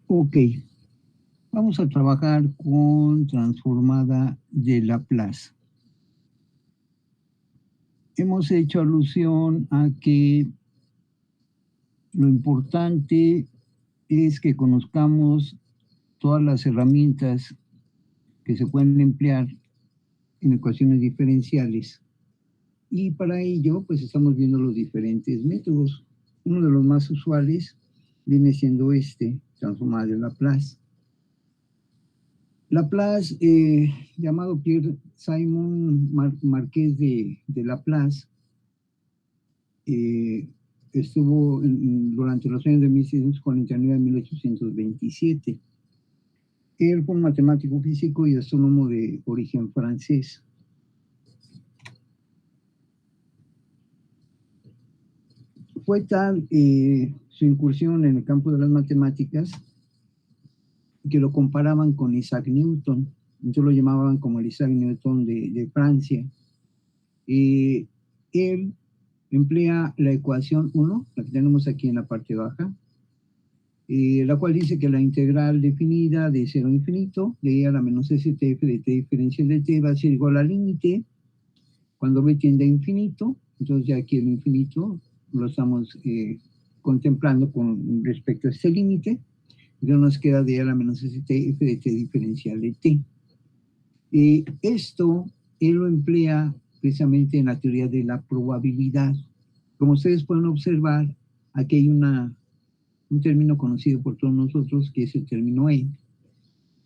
Ok, vamos a trabajar con transformada de Laplace. Hemos hecho alusión a que lo importante es que conozcamos todas las herramientas que se pueden emplear en ecuaciones diferenciales. Y para ello, pues estamos viendo los diferentes métodos. Uno de los más usuales viene siendo transformada de Laplace. Laplace, llamado Pierre Simon Marqués de Laplace, estuvo durante los años de 1649 a 1827. Él fue un matemático físico y astrónomo de origen francés. Fue tal su incursión en el campo de las matemáticas que lo comparaban con Isaac Newton. Entonces lo llamaban como el Isaac Newton de Francia. Él emplea la ecuación 1, la que tenemos aquí en la parte baja, la cual dice que la integral definida de 0 a infinito, de e a la menos STF de t diferencial de t va a ser igual al límite cuando b tiende a infinito. Entonces ya aquí el infinito lo estamos contemplando con respecto a este límite. Entonces nos queda de e a la menos STF de t diferencial de t. Esto él lo emplea precisamente en la teoría de la probabilidad. Como ustedes pueden observar, aquí hay un término conocido por todos nosotros, que es el término E,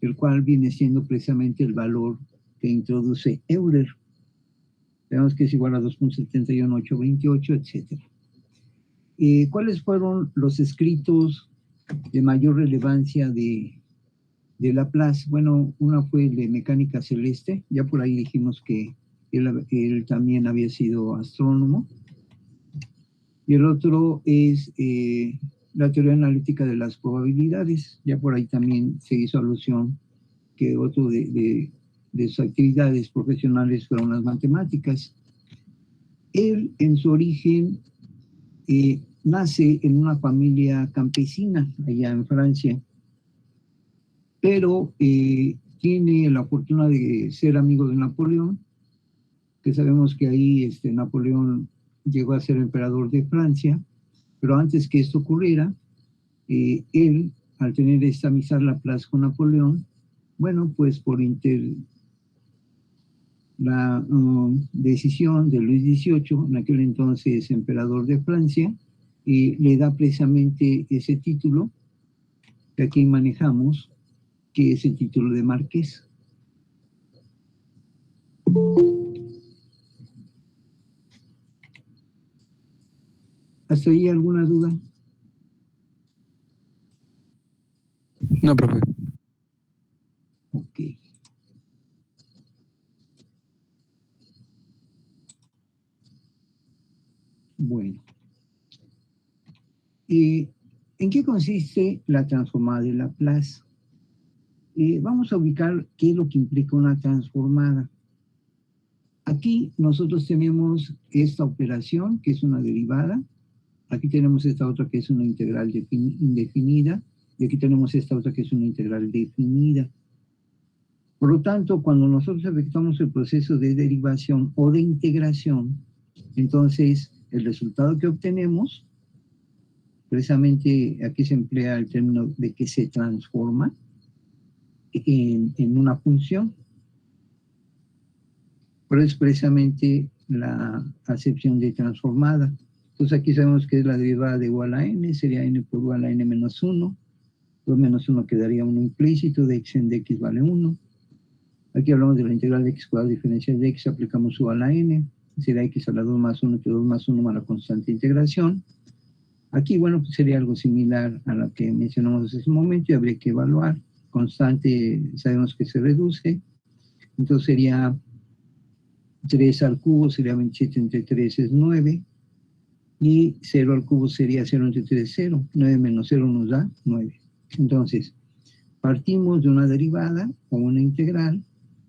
el cual viene siendo precisamente el valor que introduce Euler. Vemos que es igual a 2.71828, etc. ¿Cuáles fueron los escritos de mayor relevancia de Laplace? Bueno, una fue el de mecánica celeste, ya por ahí dijimos que él también había sido astrónomo. Y el otro es la teoría analítica de las probabilidades. Ya por ahí también se hizo alusión que otro de sus actividades profesionales fueron las matemáticas. Él, en su origen, nace en una familia campesina allá en Francia, pero tiene la fortuna de ser amigo de Napoleón, que sabemos que ahí Napoleón llegó a ser emperador de Francia, pero antes que esto ocurriera, él, al tener esta amistad Laplace con Napoleón, bueno, pues por la decisión de Luis XVIII, en aquel entonces emperador de Francia, le da precisamente ese título que aquí manejamos, que es el título de marqués. ¿Hasta ahí alguna duda? No, profe. Ok. Bueno. ¿En qué consiste la transformada de Laplace? Vamos a ubicar qué es lo que implica una transformada. Aquí nosotros tenemos esta operación, que es una derivada. Aquí tenemos esta otra, que es una integral indefinida. Y aquí tenemos esta otra, que es una integral definida. Por lo tanto, cuando nosotros efectuamos el proceso de derivación o de integración, entonces el resultado que obtenemos, precisamente aquí se emplea el término de que se transforma en una función. Pero es precisamente la acepción de transformada. Entonces aquí sabemos que es la derivada de igual a n, sería n por igual a n menos 1. 2 menos 1 quedaría 1 implícito, de x en dx vale 1. Aquí hablamos de la integral de x cuadrado diferencial de x, aplicamos u a la n, sería x a la 2 más 1, que 2 más 1 más la constante de integración. Aquí, bueno, pues sería algo similar a lo que mencionamos en ese momento y habría que evaluar. Constante, sabemos que se reduce, entonces sería 3 al cubo, sería 27 entre 3 es 9, y 0 al cubo sería 0 entre 3 es 0, 9 menos 0 nos da 9. Entonces, partimos de una derivada o una integral,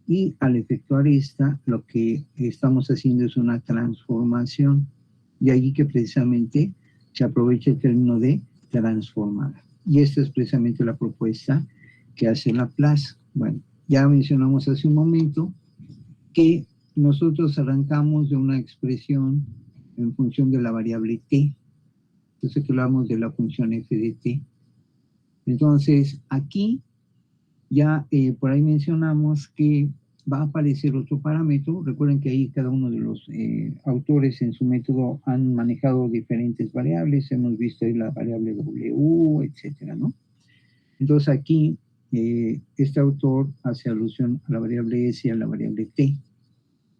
y al efectuar esta, lo que estamos haciendo es una transformación. De allí que precisamente se aprovecha el término de transformada. Y esta es precisamente la propuesta que hace Laplace. Bueno, ya mencionamos hace un momento que nosotros arrancamos de una expresión en función de la variable t. Entonces hablamos de la función f de t. Entonces aquí ya por ahí mencionamos que va a aparecer otro parámetro. Recuerden que ahí cada uno de los autores en su método han manejado diferentes variables. Hemos visto ahí la variable w, etcétera, ¿no? Entonces aquí este autor hace alusión a la variable s y a la variable t.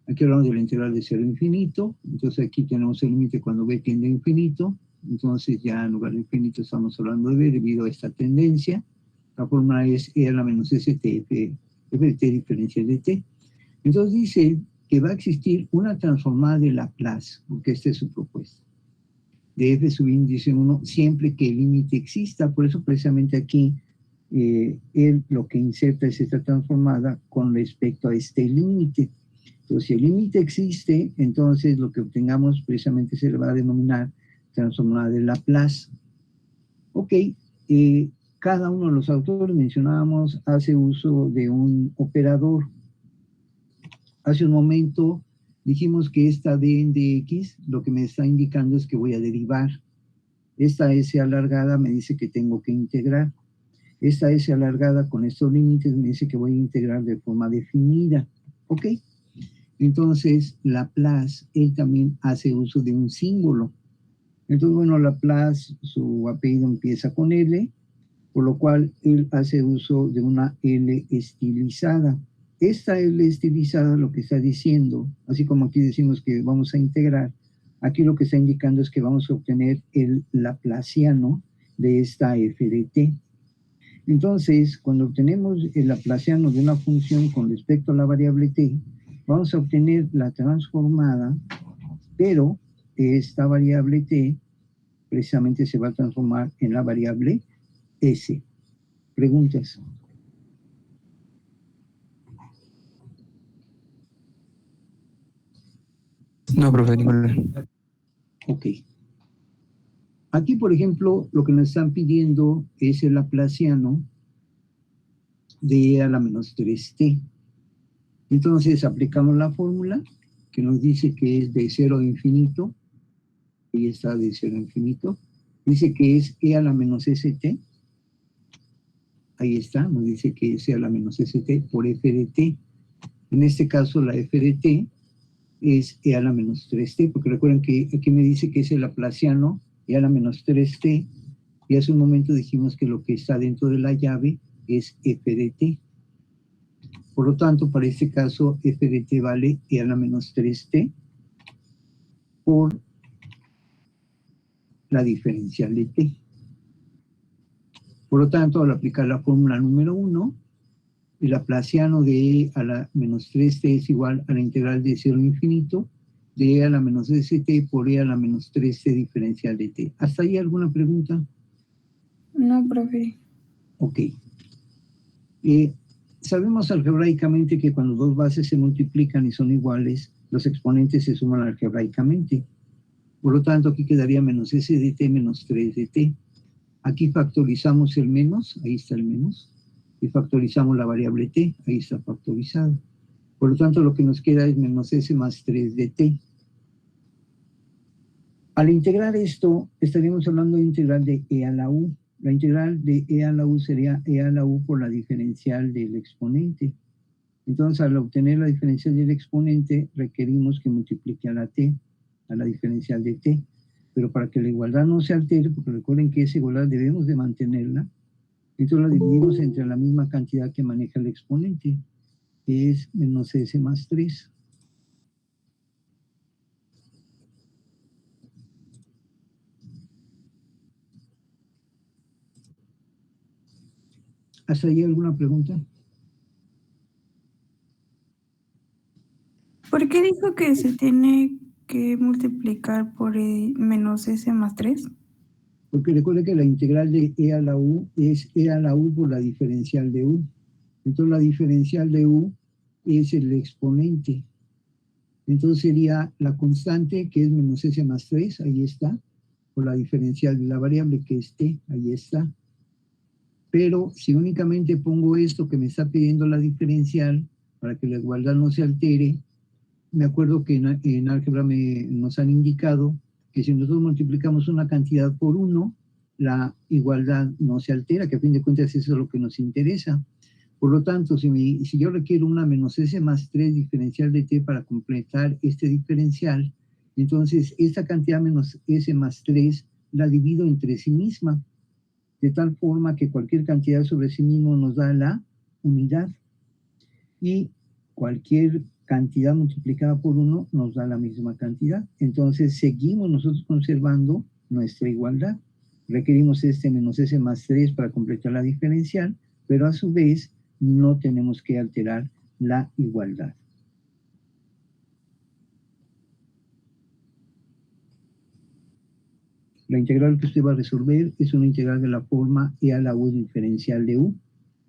Aquí hablamos de la integral de 0 a infinito. Entonces aquí tenemos el límite cuando b tiende a infinito. Entonces ya en lugar de infinito estamos hablando de b debido a esta tendencia. La fórmula es e a la menos st, f de t diferencial de t. Entonces dice que va a existir una transformada de Laplace, porque esta es su propuesta, de f subíndice 1 siempre que el límite exista. Por eso precisamente aquí él lo que inserta es esta transformada con respecto a este límite. Entonces, si el límite existe, entonces lo que obtengamos precisamente se le va a denominar transformada de Laplace. Ok, cada uno de los autores mencionábamos hace uso de un operador. Hace un momento dijimos que esta d de x lo que me está indicando es que voy a derivar. Esta s alargada me dice que tengo que integrar. Esta s alargada con estos límites me dice que voy a integrar de forma definida. ¿Ok? Entonces, Laplace, él también hace uso de un símbolo. Entonces, bueno, Laplace, su apellido empieza con L, por lo cual él hace uso de una L estilizada. Esta L estilizada lo que está diciendo, así como aquí decimos que vamos a integrar, aquí lo que está indicando es que vamos a obtener el laplaciano de esta f de t. Entonces, cuando obtenemos el laplaciano de una función con respecto a la variable t, vamos a obtener la transformada, pero esta variable t precisamente se va a transformar en la variable s. ¿Preguntas? No, profe, ninguna. Ok. Aquí, por ejemplo, lo que nos están pidiendo es el laplaciano de e a la menos 3t. Entonces, aplicamos la fórmula que nos dice que es de 0 a infinito. Ahí está, de 0 a infinito. Dice que es e a la menos st. Ahí está, nos dice que es e a la menos st por f de t. En este caso, la f de t es e a la menos 3t, porque recuerden que aquí me dice que es el laplaciano e a la menos 3t, y hace un momento dijimos que lo que está dentro de la llave es f de t. Por lo tanto, para este caso, f de t vale e a la menos 3t por la diferencial de t. Por lo tanto, al aplicar la fórmula número 1, el laplaciano de e a la menos 3t es igual a la integral de 0 a infinito de e a la menos st por e a la menos 3t diferencial de t. ¿Hasta ahí alguna pregunta? No, profe. Ok. Sabemos algebraicamente que cuando dos bases se multiplican y son iguales, los exponentes se suman algebraicamente. Por lo tanto, aquí quedaría menos s de t menos 3 de t. Aquí factorizamos el menos, ahí está el menos, y factorizamos la variable t, ahí está factorizado. Por lo tanto, lo que nos queda es menos s más 3 de t. Al integrar esto, estaríamos hablando de integral de e a la u. La integral de e a la u sería e a la u por la diferencial del exponente. Entonces, al obtener la diferencial del exponente, requerimos que multiplique a la t, a la diferencial de t. Pero para que la igualdad no se altere, porque recuerden que esa igualdad debemos de mantenerla, entonces la dividimos entre la misma cantidad que maneja el exponente, que es menos s más 3. ¿Hasta ahí alguna pregunta? ¿Por qué dijo que se tiene que multiplicar por menos s más 3? Porque recuerde que la integral de e a la u es e a la u por la diferencial de u. Entonces la diferencial de u es el exponente. Entonces sería la constante, que es menos s más 3, ahí está, por la diferencial de la variable, que es t, ahí está. Pero si únicamente pongo esto que me está pidiendo la diferencial para que la igualdad no se altere, me acuerdo que en álgebra nos han indicado que si nosotros multiplicamos una cantidad por 1, la igualdad no se altera, que a fin de cuentas eso es lo que nos interesa. Por lo tanto, si yo requiero una menos s más 3 diferencial de t para completar este diferencial, entonces esta cantidad menos s más 3 la divido entre sí misma, de tal forma que cualquier cantidad sobre sí mismo nos da la unidad. Y cualquier cantidad multiplicada por 1 nos da la misma cantidad. Entonces seguimos nosotros conservando nuestra igualdad. Requerimos este menos s más 3 para completar la diferencial, pero a su vez no tenemos que alterar la igualdad. La integral que usted va a resolver es una integral de la forma e a la u diferencial de u.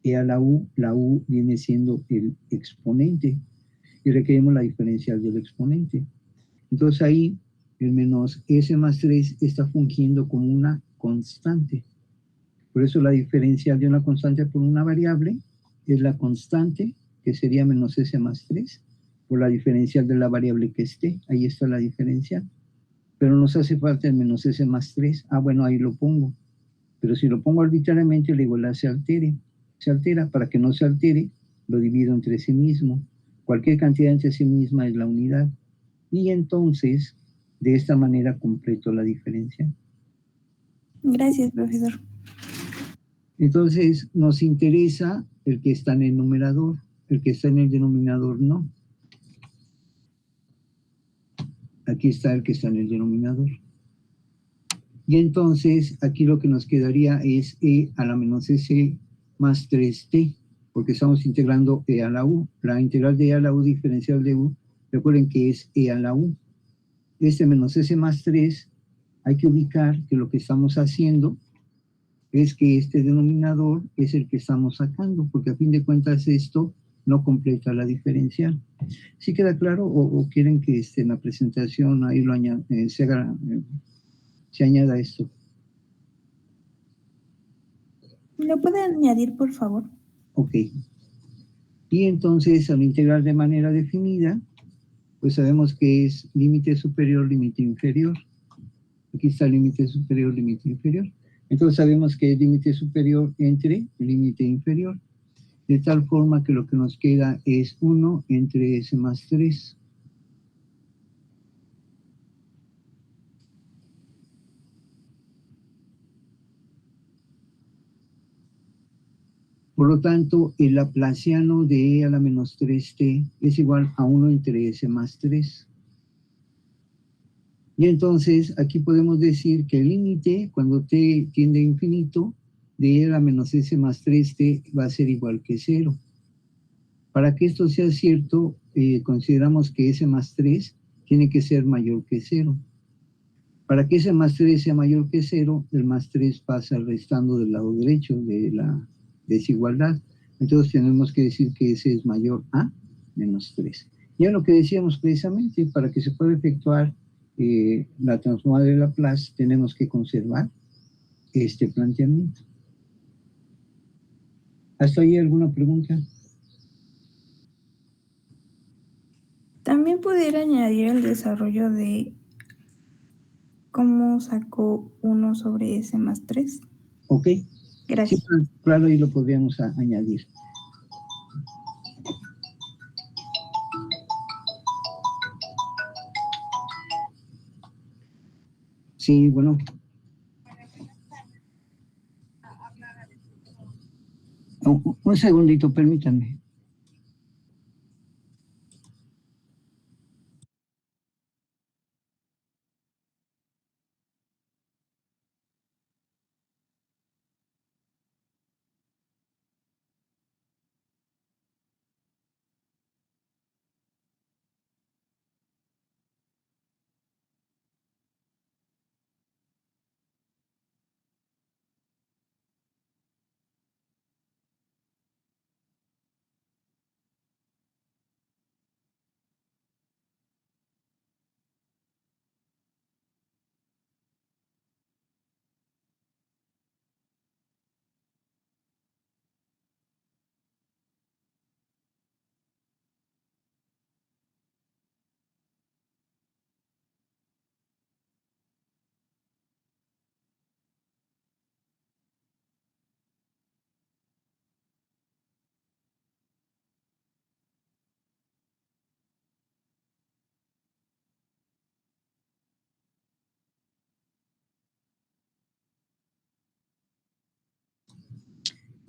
E a la u viene siendo el exponente y requerimos la diferencial del exponente. Entonces ahí el menos s más 3 está fungiendo como una constante. Por eso la diferencial de una constante por una variable es la constante, que sería menos s más 3, por la diferencial de la variable que esté. Ahí está la diferencial. Pero nos hace falta el menos s más 3. Ah, bueno, ahí lo pongo. Pero si lo pongo arbitrariamente, la igualdad se altera. Para que no se altere, lo divido entre sí mismo. Cualquier cantidad entre sí misma es la unidad. Y entonces, de esta manera completo la diferencia. Gracias, profesor. Entonces, nos interesa el que está en el numerador, el que está en el denominador no. Aquí está el que está en el denominador. Y entonces, aquí lo que nos quedaría es e a la menos s más 3t, porque estamos integrando e a la u. La integral de e a la u diferencial de u, recuerden que es e a la u. Este menos s más 3, hay que ubicar que lo que estamos haciendo es que este denominador es el que estamos sacando, porque a fin de cuentas esto no completa la diferencial. ¿Sí queda claro o quieren que en la presentación ahí lo se añada esto? ¿Lo puede añadir, por favor? Ok. Y entonces al integrar de manera definida, pues sabemos que es límite superior, límite inferior. Aquí está límite superior, límite inferior. Entonces sabemos que es límite superior entre límite inferior. De tal forma que lo que nos queda es 1 entre s más 3. Por lo tanto, el laplaciano de e a la menos 3t es igual a 1 entre s más 3. Y entonces aquí podemos decir que el límite, cuando t tiende a infinito, de e a la menos s más 3t va a ser igual que 0. Para que esto sea cierto, consideramos que s más 3 tiene que ser mayor que 0. Para que ese más 3 sea mayor que 0, el más 3 pasa restando del lado derecho de la desigualdad. Entonces tenemos que decir que ese es mayor a menos 3. Ya lo que decíamos precisamente, para que se pueda efectuar la transformada de Laplace, tenemos que conservar este planteamiento. ¿Hasta ahí alguna pregunta? También pudiera añadir el desarrollo de cómo sacó 1 sobre s más 3. Ok. Sí, Gracias. claro, ahí lo podríamos añadir. Sí, bueno. Un segundito, permítanme.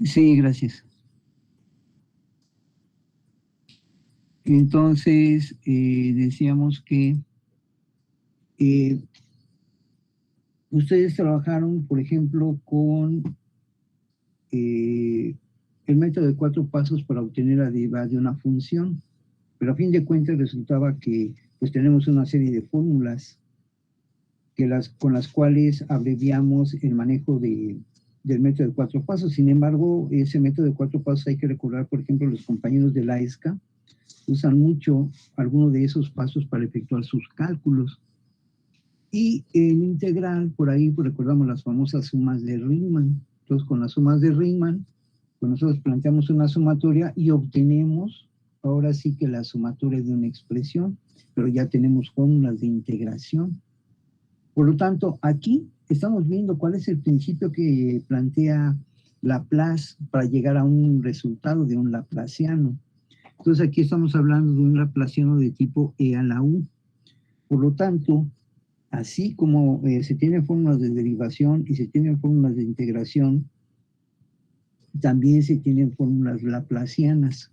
Sí, gracias. Entonces, decíamos que ustedes trabajaron, por ejemplo, con el método de 4 pasos para obtener la derivada de una función, pero a fin de cuentas resultaba que pues tenemos una serie de fórmulas con las cuales abreviamos el manejo del método de 4 pasos. Sin embargo, ese método de 4 pasos hay que recordar, por ejemplo, los compañeros de la ESCA usan mucho algunos de esos pasos para efectuar sus cálculos. Y en integral, por ahí pues, recordamos las famosas sumas de Riemann. Entonces, con las sumas de Riemann, pues nosotros planteamos una sumatoria y obtenemos, ahora sí que la sumatoria de una expresión, pero ya tenemos fórmulas de integración. Por lo tanto, aquí estamos viendo cuál es el principio que plantea Laplace para llegar a un resultado de un laplaciano. Entonces, aquí estamos hablando de un laplaciano de tipo e a la u. Por lo tanto, así como se tienen fórmulas de derivación y se tienen fórmulas de integración, también se tienen fórmulas laplacianas.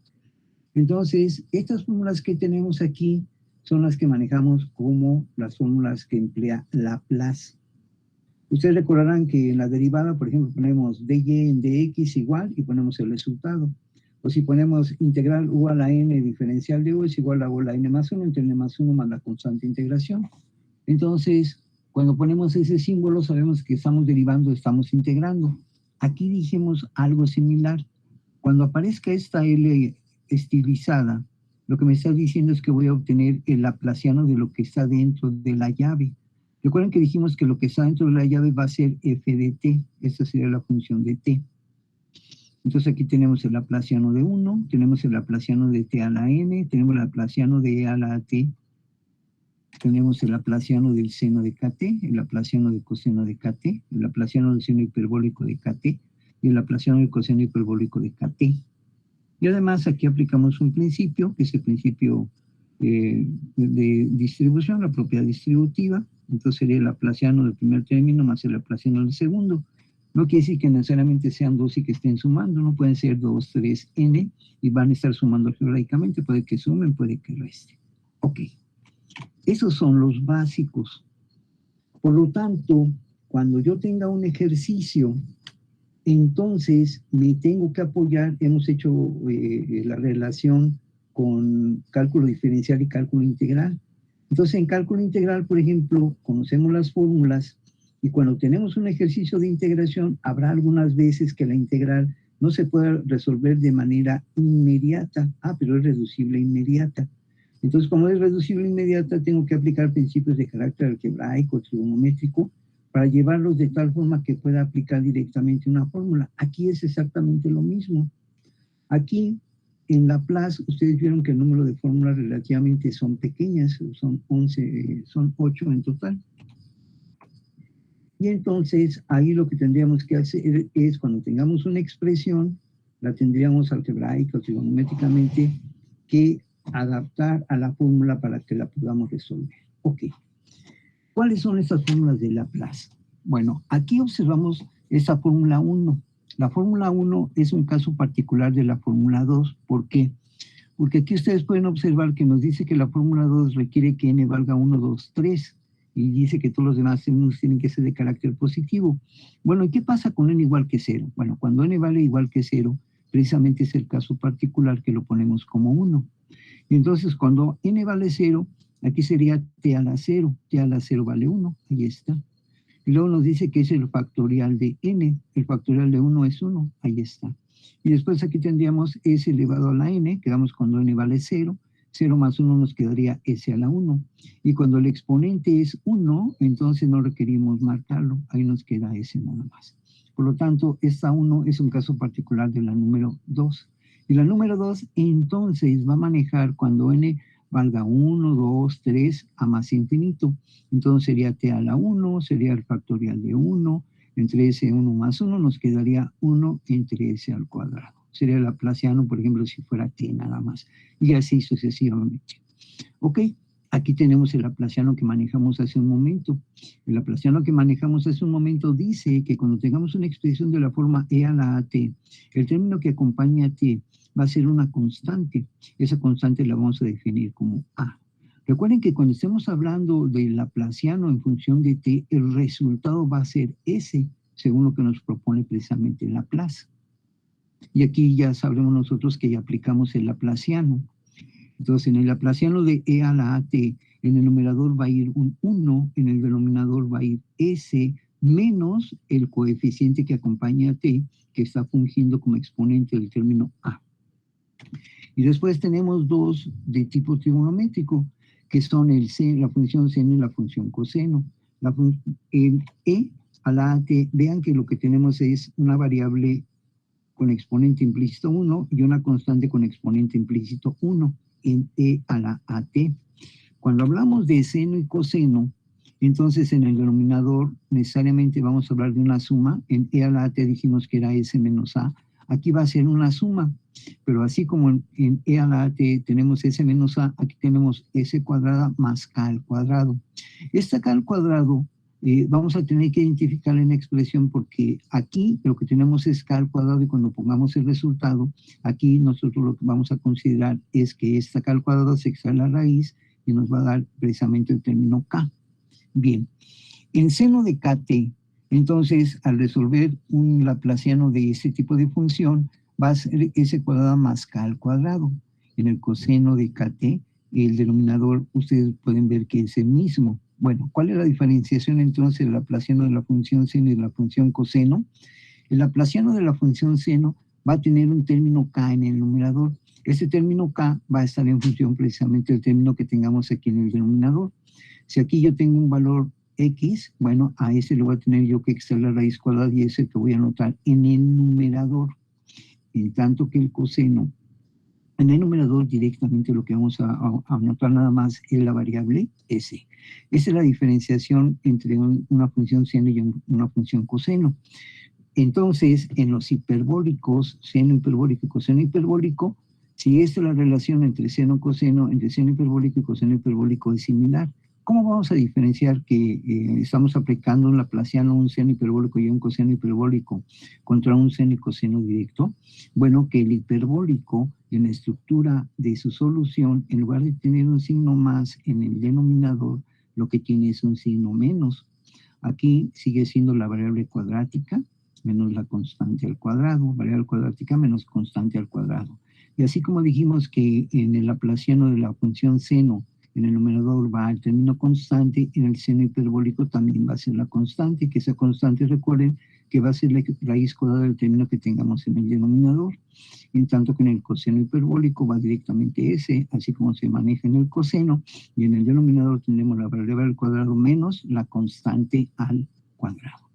Entonces, estas fórmulas que tenemos aquí son las que manejamos como las fórmulas que emplea Laplace. Ustedes recordarán que en la derivada, por ejemplo, ponemos dy en dx igual y ponemos el resultado. O si ponemos integral u a la n diferencial de u es igual a u a la n más 1 entre n más 1 más la constante integración. Entonces, cuando ponemos ese símbolo, sabemos que estamos derivando, estamos integrando. Aquí dijimos algo similar. Cuando aparezca esta L estilizada, lo que me está diciendo es que voy a obtener el laplaciano de lo que está dentro de la llave. Recuerden que dijimos que lo que está dentro de la llave va a ser f de t. Esta sería la función de t. Entonces aquí tenemos el laplaciano de 1, tenemos el laplaciano de t a la n, tenemos el laplaciano de e a la t, tenemos el laplaciano del seno de kt, el laplaciano del coseno de kt, el laplaciano del seno hiperbólico de kt y el laplaciano del coseno hiperbólico de kt. Y además aquí aplicamos un principio, que es el principio de distribución, la propiedad distributiva. Entonces sería el laplaciano del primer término más el laplaciano del segundo. No quiere decir que necesariamente sean dos y que estén sumando, no pueden ser 2, 3, n, y van a estar sumando algebraicamente, puede que sumen, puede que resten. Ok. Esos son los básicos. Por lo tanto, cuando yo tenga un ejercicio, entonces me tengo que apoyar, hemos hecho la relación con cálculo diferencial y cálculo integral. Entonces, en cálculo integral, por ejemplo, conocemos las fórmulas y cuando tenemos un ejercicio de integración, habrá algunas veces que la integral no se pueda resolver de manera inmediata. Pero es reducible inmediata. Entonces, como es reducible inmediata, tengo que aplicar principios de carácter algebraico, trigonométrico, para llevarlos de tal forma que pueda aplicar directamente una fórmula. Aquí es exactamente lo mismo. Aquí, en Laplace, ustedes vieron que el número de fórmulas relativamente son pequeñas, son 11, son 8 en total. Y entonces, ahí lo que tendríamos que hacer es, cuando tengamos una expresión, la tendríamos algebraica o trigonométricamente que adaptar a la fórmula para que la podamos resolver. Ok. ¿Cuáles son estas fórmulas de Laplace? Bueno, aquí observamos esta fórmula 1. La fórmula 1 es un caso particular de la fórmula 2. ¿Por qué? Porque aquí ustedes pueden observar que nos dice que la fórmula 2 requiere que n valga 1, 2, 3. Y dice que todos los demás términos tienen que ser de carácter positivo. Bueno, ¿y qué pasa con n igual que 0? Bueno, cuando n vale igual que 0, precisamente es el caso particular que lo ponemos como 1. Y entonces, cuando n vale 0, aquí sería t a la 0. T a la 0 vale 1. Ahí está. Y luego nos dice que es el factorial de n. El factorial de 1 es 1. Ahí está. Y después aquí tendríamos s elevado a la n. Quedamos cuando n vale 0. 0 más 1 nos quedaría s a la 1. Y cuando el exponente es 1, entonces no requerimos marcarlo. Ahí nos queda s nada más. Por lo tanto, esta 1 es un caso particular de la número 2. Y la número 2 entonces va a manejar cuando n valga 1, 2, 3 a más infinito. Entonces sería t a la 1, sería el factorial de 1, entre s 1 más 1 nos quedaría 1 entre s al cuadrado. Sería el laplaciano, por ejemplo, si fuera t nada más. Y así sucesivamente. ¿Ok? Aquí tenemos el laplaciano que manejamos hace un momento. El laplaciano que manejamos hace un momento dice que cuando tengamos una expresión de la forma e a la at, el término que acompaña a t va a ser una constante. Esa constante la vamos a definir como a. Recuerden que cuando estemos hablando del laplaciano en función de t, el resultado va a ser s, según lo que nos propone precisamente Laplace. Y aquí ya sabremos nosotros que ya aplicamos el laplaciano. Entonces, en el laplaciano de e a la at, en el numerador va a ir un 1, en el denominador va a ir s menos el coeficiente que acompaña a t, que está fungiendo como exponente del término a. Y después tenemos dos de tipo trigonométrico, que son la función seno y la función coseno. En e a la at, vean que lo que tenemos es una variable con exponente implícito 1 y una constante con exponente implícito 1 en e a la at. Cuando hablamos de seno y coseno, entonces en el denominador necesariamente vamos a hablar de una suma. En e a la at dijimos que era s menos a. Aquí va a ser una suma, pero así como en e a la at tenemos s menos a, aquí tenemos s cuadrada más k al cuadrado. Esta k al cuadrado vamos a tener que identificarla en la expresión porque aquí lo que tenemos es k al cuadrado y cuando pongamos el resultado, aquí nosotros lo que vamos a considerar es que esta k al cuadrado se extrae la raíz y nos va a dar precisamente el término k. Bien, en seno de kt, entonces al resolver un laplaciano de este tipo de función, va a ser s cuadrada más k al cuadrado. En el coseno de kt, el denominador, ustedes pueden ver que es el mismo. Bueno, ¿cuál es la diferenciación entonces del laplaciano de la función seno y de la función coseno? El laplaciano de la función seno va a tener un término k en el numerador. Ese término k va a estar en función precisamente del término que tengamos aquí en el denominador. Si aquí yo tengo un valor x, bueno, a ese le voy a tener yo que extraer la raíz cuadrada y ese que voy a anotar en el numerador. En tanto que el coseno, en el numerador directamente lo que vamos a anotar nada más es la variable s. Esa es la diferenciación entre una función seno y una función coseno. Entonces, en los hiperbólicos, seno hiperbólico y coseno hiperbólico, si esta es la relación entre seno hiperbólico y coseno hiperbólico es similar. ¿Cómo vamos a diferenciar que estamos aplicando un laplaciano, un seno hiperbólico y un coseno hiperbólico contra un seno y coseno directo? Bueno, que el hiperbólico en la estructura de su solución, en lugar de tener un signo más en el denominador, lo que tiene es un signo menos. Aquí sigue siendo la variable cuadrática menos la constante al cuadrado, variable cuadrática menos constante al cuadrado. Y así como dijimos que en el laplaciano de la función seno, en el numerador va el término constante, en el seno hiperbólico también va a ser la constante, que esa constante, recuerden, que va a ser la raíz cuadrada del término que tengamos en el denominador. En tanto que en el coseno hiperbólico va directamente s, así como se maneja en el coseno, y en el denominador tendremos la variable al cuadrado menos la constante al cuadrado.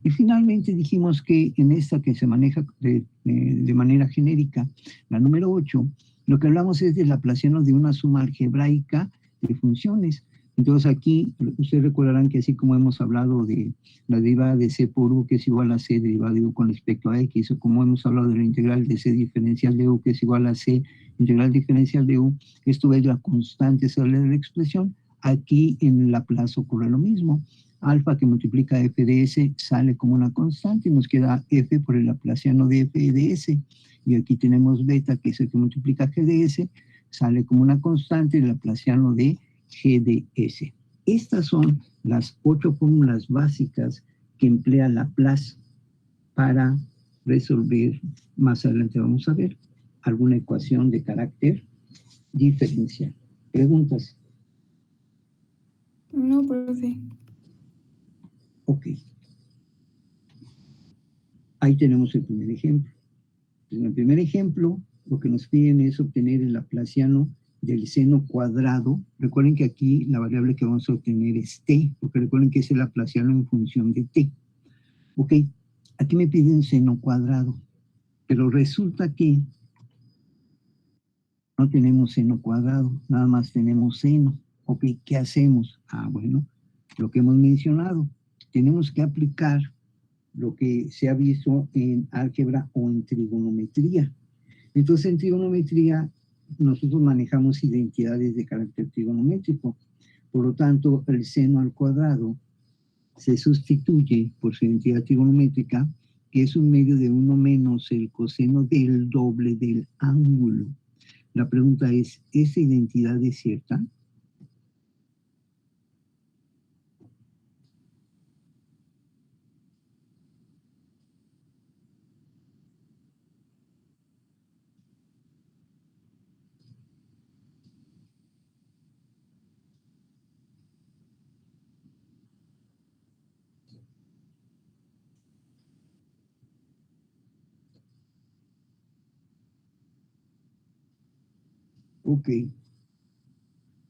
Y finalmente dijimos que en esta que se maneja de manera genérica, la número 8, lo que hablamos es del laplaciano de una suma algebraica de funciones. Entonces aquí ustedes recordarán que así como hemos hablado de la derivada de c por u que es igual a c derivada de u con respecto a x, o como hemos hablado de la integral de c diferencial de u que es igual a c integral diferencial de u, esto es la constante sale de la expresión. Aquí en Laplace ocurre lo mismo. Alfa que multiplica f de s sale como una constante y nos queda f por el laplaciano de f de s. Y aquí tenemos beta que es el que multiplica g de s, sale como una constante el laplaciano de g de s. Estas son las 8 fórmulas básicas que emplea Laplace para resolver, más adelante vamos a ver, alguna ecuación de carácter diferencial. ¿Preguntas? No, profe. Ok. Ahí tenemos el primer ejemplo. En el primer ejemplo, lo que nos piden es obtener el laplaciano del seno cuadrado. Recuerden que aquí la variable que vamos a obtener es t, porque recuerden que es el laplaciano en función de t. Ok, aquí me piden seno cuadrado, pero resulta que no tenemos seno cuadrado, nada más tenemos seno. Ok, ¿qué hacemos? Ah, bueno, lo que hemos mencionado, tenemos que aplicar lo que se ha visto en álgebra o en trigonometría. Entonces, en trigonometría, nosotros manejamos identidades de carácter trigonométrico. Por lo tanto, el seno al cuadrado se sustituye por su identidad trigonométrica, que es un medio de 1 menos el coseno del doble del ángulo. La pregunta es, ¿esa identidad es cierta? Ok.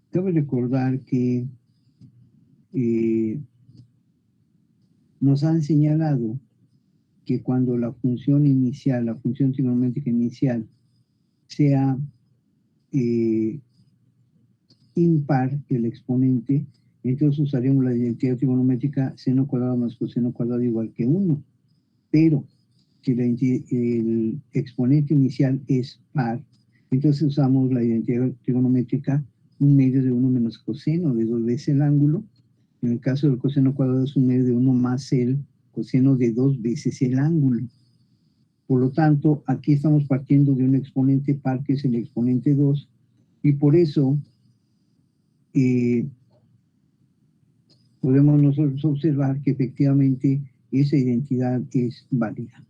Cabe recordar que nos han señalado que cuando la función inicial, la función trigonométrica inicial, sea impar el exponente, entonces usaríamos la identidad trigonométrica seno cuadrado más coseno cuadrado igual que 1. Pero si el exponente inicial es par, entonces usamos la identidad trigonométrica un medio de 1 menos coseno de 2 veces el ángulo. En el caso del coseno cuadrado es un medio de 1 más el coseno de 2 veces el ángulo. Por lo tanto, aquí estamos partiendo de un exponente par que es el exponente 2, y por eso podemos nosotros observar que efectivamente esa identidad es válida.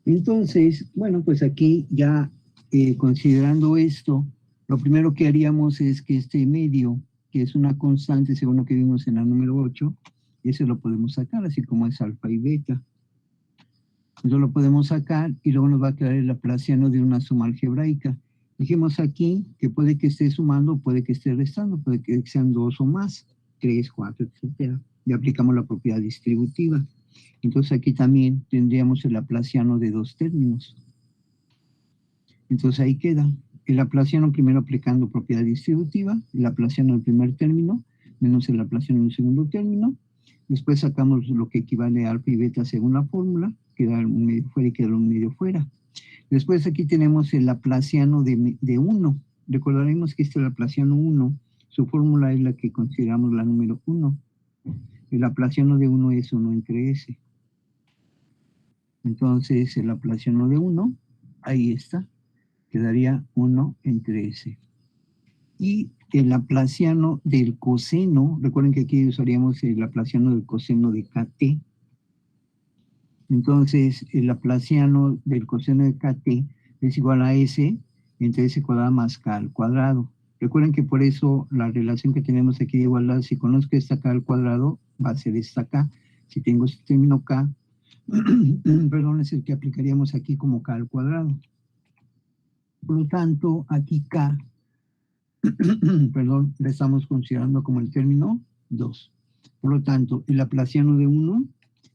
Entonces, bueno, pues aquí ya considerando esto, lo primero que haríamos es que este medio, que es una constante según lo que vimos en la número 8, ese lo podemos sacar, así como es alfa y beta. Eso lo podemos sacar y luego nos va a quedar el laplaciano de una suma algebraica. Dijimos aquí que puede que esté sumando, puede que esté restando, puede que sean 2 o más, 3, 4, etc. Y aplicamos la propiedad distributiva. Entonces aquí también tendríamos el laplaciano de 2 términos. Entonces ahí queda el laplaciano primero aplicando propiedad distributiva, el laplaciano del primer término, menos el laplaciano del segundo término. Después sacamos lo que equivale a alfa y beta según la fórmula, queda un medio fuera y queda un medio fuera. Después aquí tenemos el laplaciano de 1. Recordaremos que este laplaciano 1, su fórmula es la que consideramos la número 1. El laplaciano de 1 es 1 entre s. Entonces el laplaciano de 1, ahí está, quedaría 1 entre s. Y el laplaciano del coseno, recuerden que aquí usaríamos el laplaciano del coseno de kt. Entonces el laplaciano del coseno de kt es igual a s entre s cuadrado más k al cuadrado. Recuerden que por eso la relación que tenemos aquí de igualdad, si conozco esta k al cuadrado, va a ser esta k. Si tengo este término k, perdón, es el que aplicaríamos aquí como k al cuadrado. Por lo tanto, aquí k, perdón, la estamos considerando como el término 2. Por lo tanto, el laplaciano de 1,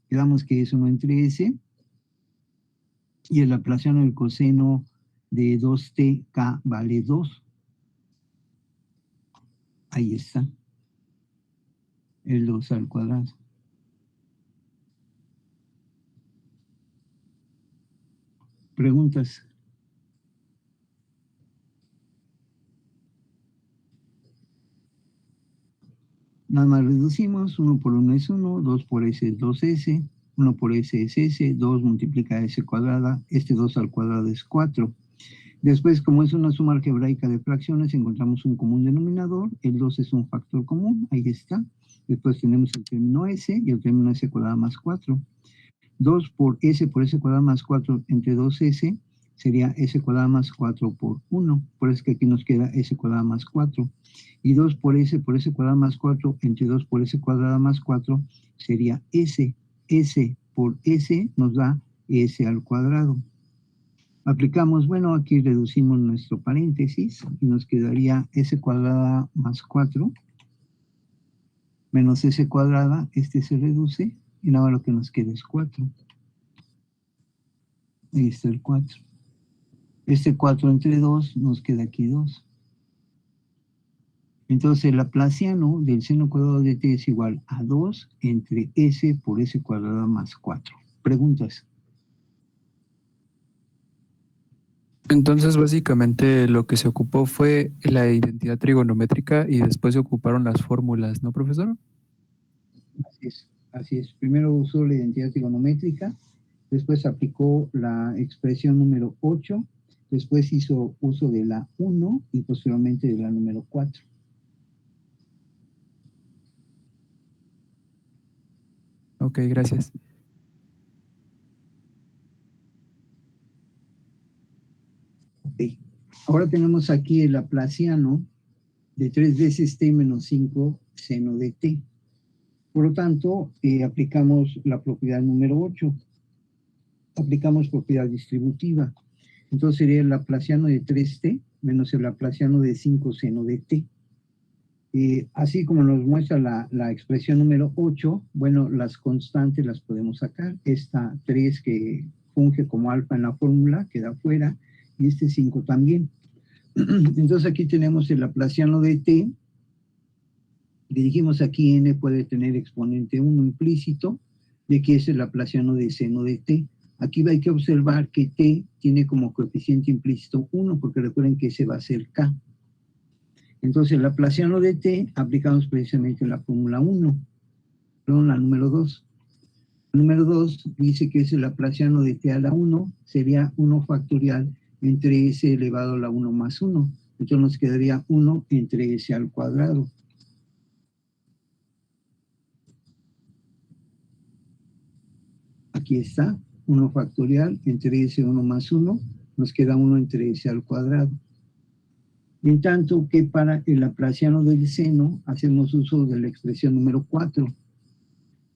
quedamos que es 1 entre s, y el laplaciano del coseno de 2tk vale 2. Ahí está. El 2 al cuadrado. ¿Preguntas? Nada más reducimos, 1 por 1 es 1, 2 por s es 2s, 1 por s es s, 2 multiplica s cuadrada, este 2 al cuadrado es 4. Después, como es una suma algebraica de fracciones, encontramos un común denominador, el 2 es un factor común, ahí está. Después tenemos el término s y el término s cuadrado más 4. 2 por s cuadrado más 4 entre 2s sería s cuadrado más 4 por 1. Por eso es que aquí nos queda s cuadrado más 4. Y 2 por s cuadrado más 4 entre 2 por s cuadrado más 4 sería s. S por s nos da s al cuadrado. Aplicamos, bueno, aquí reducimos nuestro paréntesis y nos quedaría s cuadrada más 4 menos s cuadrada, este se reduce y nada, lo que nos queda es 4. Ahí está el 4. Este 4 entre 2 nos queda aquí 2. Entonces el laplaciano del seno cuadrado de t es igual a 2 entre s por s cuadrado más 4. ¿Preguntas? Entonces, básicamente lo que se ocupó fue la identidad trigonométrica y después se ocuparon las fórmulas, ¿no, profesor? Así es, así es. Primero usó la identidad trigonométrica, después aplicó la expresión número 8, después hizo uso de la 1 y posteriormente de la número 4. Ok, gracias. Okay. Ahora tenemos aquí el laplaciano de 3 veces t menos 5 seno de t. Por lo tanto, aplicamos la propiedad número 8. Aplicamos propiedad distributiva. Entonces sería el laplaciano de 3t menos el laplaciano de 5 seno de t. Así como nos muestra la expresión número 8, bueno, las constantes las podemos sacar. Esta 3 que funge como alfa en la fórmula queda fuera y este 5 también. Entonces aquí tenemos el laplaciano de t. Le dijimos aquí n puede tener exponente 1 implícito, y aquí es el laplaciano de seno de t. Aquí hay que observar que t tiene como coeficiente implícito 1, porque recuerden que ese va a ser k. Entonces el laplaciano de t aplicamos precisamente la fórmula 1, perdón, la número 2. La número 2 dice que es el laplaciano de t a la 1, sería 1 factorial entre s elevado a la 1 más 1. Entonces nos quedaría 1 entre s al cuadrado. Aquí está, 1 factorial entre s1 más 1, nos queda 1 entre s al cuadrado. En tanto que para el laplaciano del seno hacemos uso de la expresión número 4.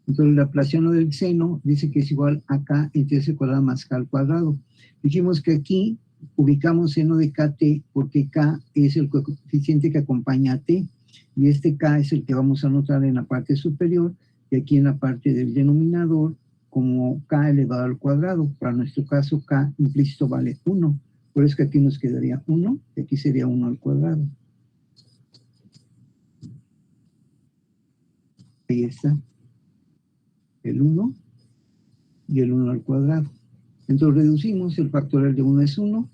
Entonces el laplaciano del seno dice que es igual a k entre s cuadrado más k al cuadrado. Dijimos que aquí ubicamos seno de kt porque k es el coeficiente que acompaña a t, y este k es el que vamos a anotar en la parte superior y aquí en la parte del denominador como k elevado al cuadrado. Para nuestro caso k implícito vale 1, por eso que aquí nos quedaría 1 y aquí sería 1 al cuadrado. Ahí está, el 1 y el 1 al cuadrado. Entonces reducimos, el factorial de 1 es 1,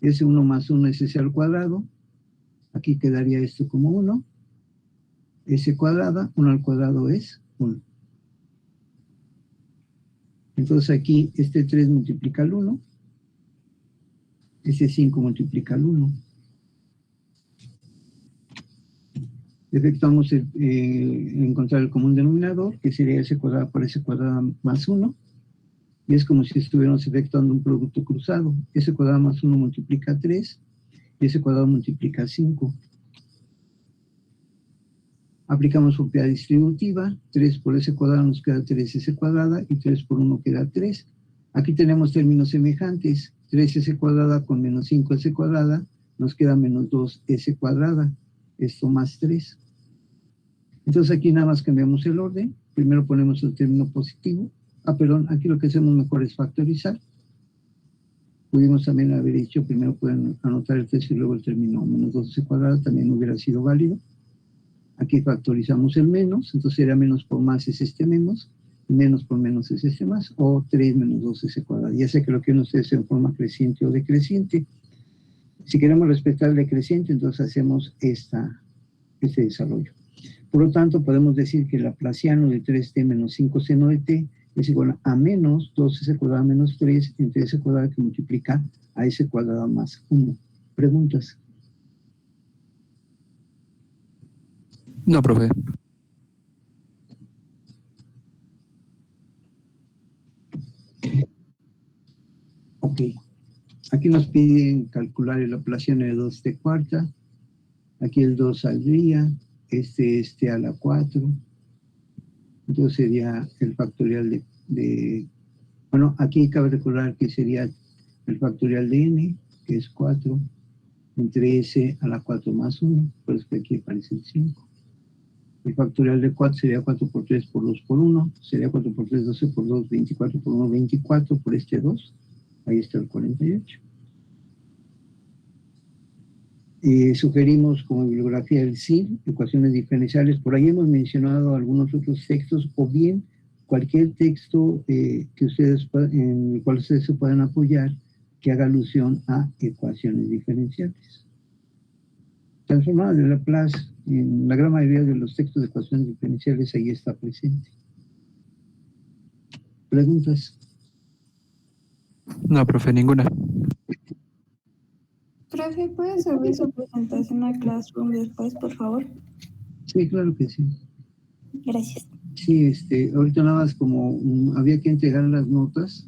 ese 1 más 1 es s al cuadrado, aquí quedaría esto como 1, s cuadrada, 1 al cuadrado es 1. Entonces aquí este 3 multiplica el 1, este 5 multiplica el 1. Efectuamos encontrar el común denominador, que sería s cuadrado por s cuadrado más 1, y es como si estuviéramos efectuando un producto cruzado. S cuadrado más 1 multiplica 3, y s cuadrado multiplica 5. Aplicamos propiedad distributiva, 3 por s cuadrado nos queda 3s cuadrada y 3 por 1 queda 3. Aquí tenemos términos semejantes, 3s cuadrada con menos 5s cuadrada nos queda menos 2s cuadrada, esto más 3. Entonces aquí nada más cambiamos el orden, primero ponemos el término positivo, perdón, aquí lo que hacemos mejor es factorizar. Pudimos también haber dicho, primero pueden anotar el 3 y luego el término menos 2s cuadrada, también hubiera sido válido. Aquí factorizamos el menos, entonces sería menos por más es este menos, menos por menos es este más, o 3 menos 2s cuadrado. Ya sé que lo quieren ustedes en forma creciente o decreciente. Si queremos respetar el decreciente, entonces hacemos este desarrollo. Por lo tanto, podemos decir que el laplaciano de 3t menos 5 seno de t es igual a menos 2s cuadrado menos 3 entre s cuadrado que multiplica a s cuadrado más 1. ¿Preguntas? No, profe. Ok. Aquí nos piden calcular el laplaciano de 2t cuarta. Aquí el 2 saldría, este a la 4. Entonces sería el factorial bueno, aquí cabe recordar que sería el factorial de n, que es 4, entre s a la 4 más 1, por eso que aquí aparece el 5. El factorial de 4 sería 4 por 3 por 2 por 1, sería 4 por 3, 12 por 2, 24 por 1, 24 por este 2, ahí está el 48. Sugerimos como bibliografía el CID, ecuaciones diferenciales. Por ahí hemos mencionado algunos otros textos, o bien cualquier texto en el cual ustedes se puedan apoyar que haga alusión a ecuaciones diferenciales. Transformadas de Laplace, en la gran mayoría de los textos de ecuaciones diferenciales ahí está presente. ¿Preguntas? No, profe, ninguna. Profe, ¿puede subir su presentación a Classroom después, por favor? Sí, claro que sí. Gracias. Sí, ahorita nada más como había que entregar las notas,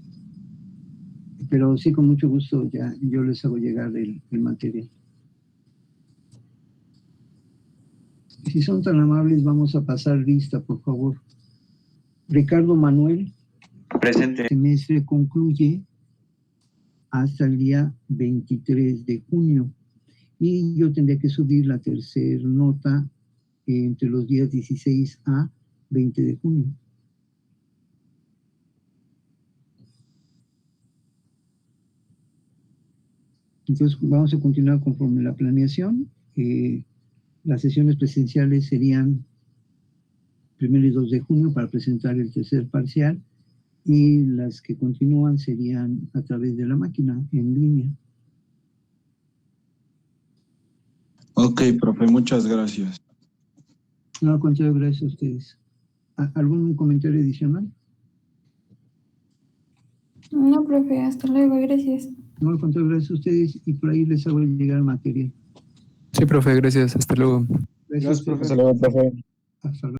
pero sí, con mucho gusto ya yo les hago llegar el material. Si son tan amables, vamos a pasar lista, por favor. Ricardo Manuel. Presente. El semestre concluye hasta el día 23 de junio y yo tendría que subir la tercera nota entre los días 16 a 20 de junio. Entonces vamos a continuar conforme la planeación. Las sesiones presenciales serían 1 y 2 de junio para presentar el tercer parcial, y las que continúan serían a través de la máquina, en línea. Ok, profe, muchas gracias. No, al contrario, gracias a ustedes. ¿Algún comentario adicional? No, profe, hasta luego, gracias. No, al contrario, gracias a ustedes, y por ahí les hago llegar el material. Sí, profe, gracias. Hasta luego. Gracias, Gracias, profe. Hasta luego, profe. Hasta luego.